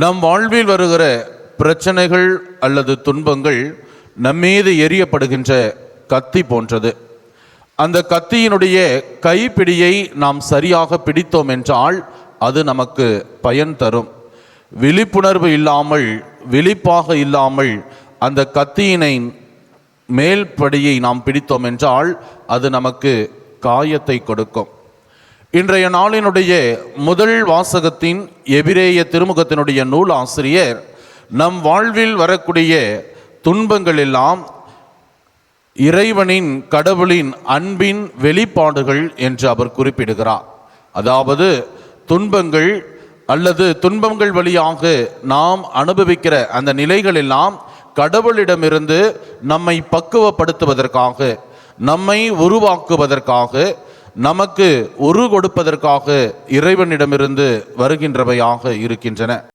நம் வாழ்வில் வருகிற பிரச்சனைகள் அல்லது துன்பங்கள் நம்மீது எரியப்படுகின்ற கத்தி போன்றது. அந்த கத்தியினுடைய கைப்பிடியை நாம் சரியாக பிடித்தோம் என்றால் அது நமக்கு பயன் தரும். விழிப்புணர்வு இல்லாமல், விழிப்பாக இல்லாமல் அந்த கத்தியினை மேல்படியை நாம் பிடித்தோம் என்றால் அது நமக்கு காயத்தை கொடுக்கும். இன்றைய நாளினுடைய முதல் வாசகத்தின் எபிரேய திருமுகத்தினுடைய நூல் ஆசிரியர் நம் வாழ்வில் வரக்கூடிய துன்பங்கள் எல்லாம் இறைவனின், கடவுளின் அன்பின் வெளிப்பாடுகள் என்று அவர் குறிப்பிடுகிறார். அதாவது துன்பங்கள் அல்லது துன்பங்கள் வழியாக நாம் அனுபவிக்கிற அந்த நிலைகள் எல்லாம் கடவுளிடமிருந்து நம்மை பக்குவப்படுத்துவதற்காக, நம்மை உருவாக்குவதற்காக, நமக்கு கொடுப்பதற்காக இறைவனிடமிருந்து வருகின்றவையாக இருக்கின்றன.